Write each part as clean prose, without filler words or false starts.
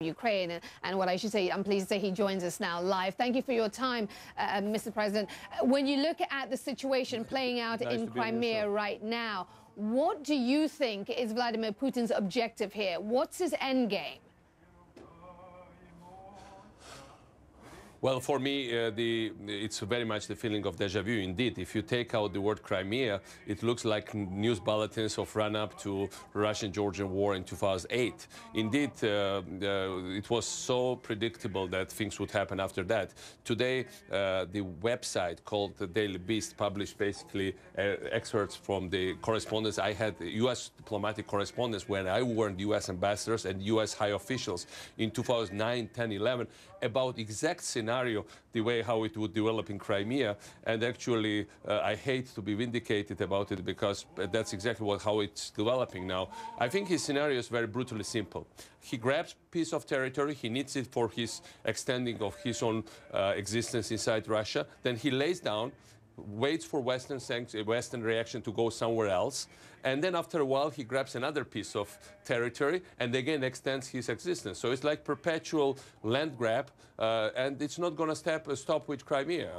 Ukraine. And what I should say, I'm pleased to say he joins us now live. Thank you for your time, Mr. President. When you look at the situation playing out in Crimea right now, what do you think is Vladimir Putin's objective here? What's his end game? Well, for me, it's very much the feeling of deja vu. Indeed, if you take out the word Crimea, it looks like news bulletins of run-up to Russian-Georgian war in 2008. Indeed, it was so predictable that things would happen after that. Today, the website called the Daily Beast published basically excerpts from the correspondence. I had U.S. diplomatic correspondence when I warned U.S. ambassadors and U.S. high officials in 2009, 10, 11 about exact scenario, the way how it would develop in Crimea. And actually, I hate to be vindicated about it because that's exactly how it's developing now. I think his scenario is very brutally simple. He grabs a piece of territory, he needs it for his extending of his own existence inside Russia, then he lays down, waits for Western reaction to go somewhere else, and then after a while he grabs another piece of territory and again extends his existence. So it's like perpetual land grab, and it's not going to stop with Crimea.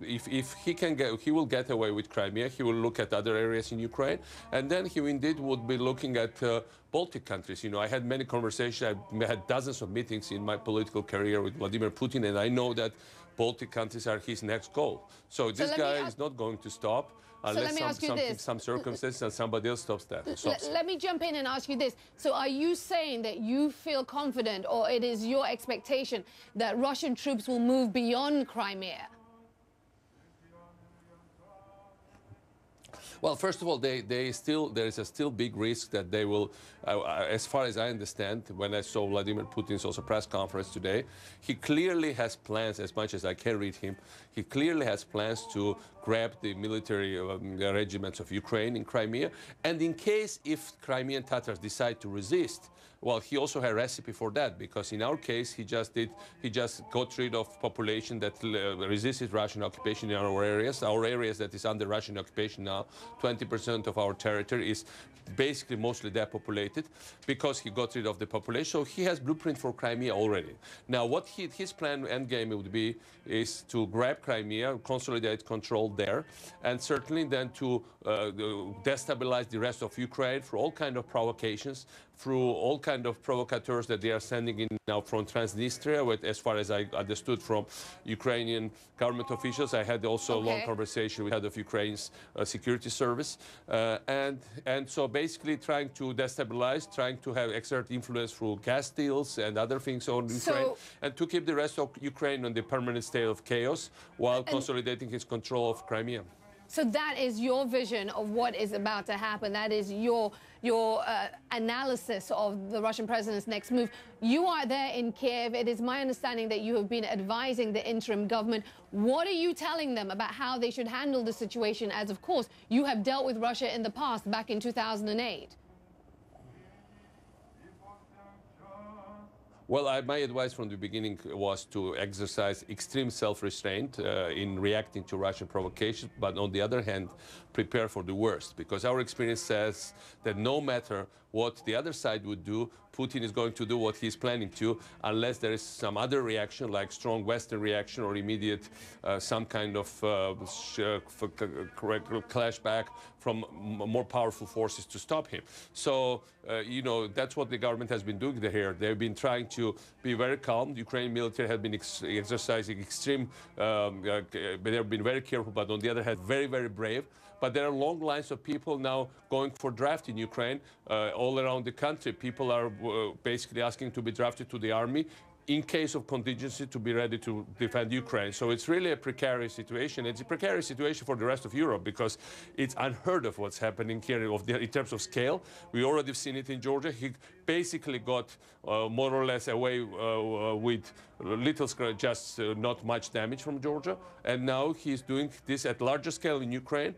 If he can he will get away with Crimea. He will look at other areas in Ukraine, and then he indeed would be looking at Baltic countries. You know, I had many conversations. I had dozens of meetings in my political career with Vladimir Putin, and I know that Baltic countries are his next goal. So this guy is not going to stop unless some circumstances and somebody else stops that. Let me jump in and ask you this. So are you saying that you feel confident, or it is your expectation that Russian troops will move beyond Crimea? Well, first of all, there is a still big risk that they will, as far as I understand, when I saw Vladimir Putin's also press conference today, he clearly has plans, as much as I can read him, he clearly has plans to grab the military regiments of Ukraine in Crimea. And in case if Crimean Tatars decide to resist, well, he also had a recipe for that, because in our case, he just got rid of population that resisted Russian occupation in our areas that is under Russian occupation now. 20% of our territory is basically mostly depopulated because he got rid of the population. So he has blueprint for Crimea already. Now, what his plan endgame would be is to grab Crimea, consolidate control there, and certainly then to destabilize the rest of Ukraine through all kind of provocations, through all kind of provocateurs that they are sending in now from Transnistria, as far as I understood from Ukrainian government officials. I had also a long conversation with the head of Ukraine's security service. And so basically trying to destabilize, trying to exert influence through gas deals and other things on Ukraine, and to keep the rest of Ukraine on the permanent state of chaos while consolidating his control of Crimea. So that is your vision of what is about to happen. That is your analysis of the Russian president's next move. You are there in Kiev. It is my understanding that you have been advising the interim government. What are you telling them about how they should handle the situation, as, of course, you have dealt with Russia in the past, back in 2008? Well, my advice from the beginning was to exercise extreme self-restraint in reacting to Russian provocations, but on the other hand, prepare for the worst, because our experience says that no matter what the other side would do, Putin is going to do what he's planning to, unless there is some other reaction, like strong Western reaction or immediate some kind of clash back from more powerful forces to stop him. So, you know, that's what the government has been doing here. They've been trying to be very calm. The Ukrainian military has been exercising extreme, they've been very careful, but on the other hand, very, very brave. But there are long lines of people now going for draft in Ukraine all around the country. People are basically asking to be drafted to the army in case of contingency, to be ready to defend Ukraine. So it's really a precarious situation. It's a precarious situation for the rest of Europe, because it's unheard of what's happening here in terms of scale. We already seen it in Georgia. He basically got more or less away with little, just not much damage from Georgia. And now he's doing this at larger scale in Ukraine.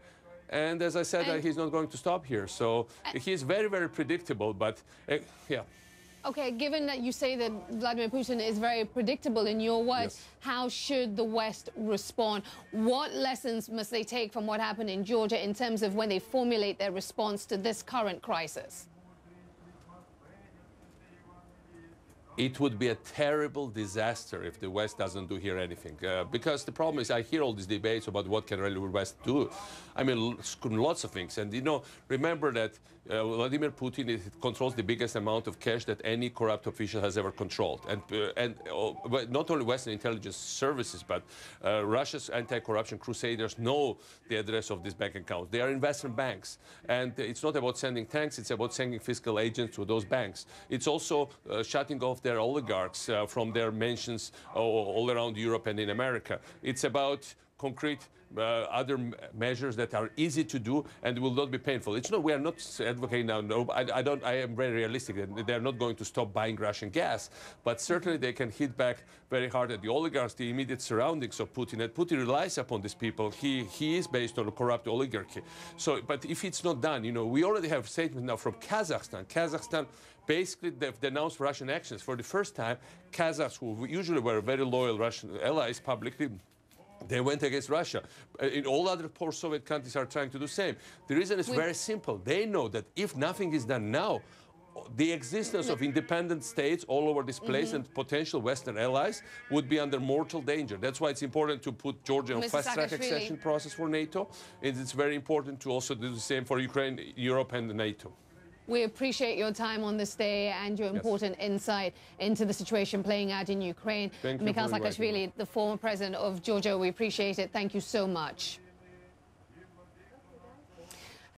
And as I said, he's not going to stop here. So he's very, very predictable, but yeah. Okay, given that you say that Vladimir Putin is very predictable, in your words, how should the West respond? What lessons must they take from what happened in Georgia in terms of when they formulate their response to this current crisis? it would be a terrible disaster if the West doesn't do here anything. Because the problem is, I hear all these debates about what can really the West do. I mean, lots of things. And, you know, remember that Vladimir Putin controls the biggest amount of cash that any corrupt official has ever controlled. And not only Western intelligence services, but Russia's anti-corruption crusaders know the address of these bank accounts. They are in Western banks. And it's not about sending tanks, it's about sending fiscal agents to those banks. It's also shutting off their oligarchs from their mansions all around Europe and in America. It's about concrete other measures that are easy to do and will not be painful. It's not, we are not advocating now, no, I am very realistic that they're not going to stop buying Russian gas, but certainly they can hit back very hard at the oligarchs, the immediate surroundings of Putin, and Putin relies upon these people. He is based on a corrupt oligarchy. So, but if it's not done, you know, we already have statements now from Kazakhstan. Kazakhstan, basically, they've denounced Russian actions. For the first time, Kazakhs, who usually were very loyal Russian allies publicly, they went against Russia. In all other post-Soviet countries are trying to do the same. The reason is very simple. They know that if nothing is done now, the existence of independent states all over this place and potential Western allies would be under mortal danger. That's why it's important to put Georgia on fast-track accession process for NATO. And it's very important to also do the same for Ukraine, Europe, and NATO. We appreciate your time on this day and your important insight into the situation playing out in Ukraine. Thank you Mikheil for inviting me. Saakashvili, the former president of Georgia, we appreciate it. Thank you so much.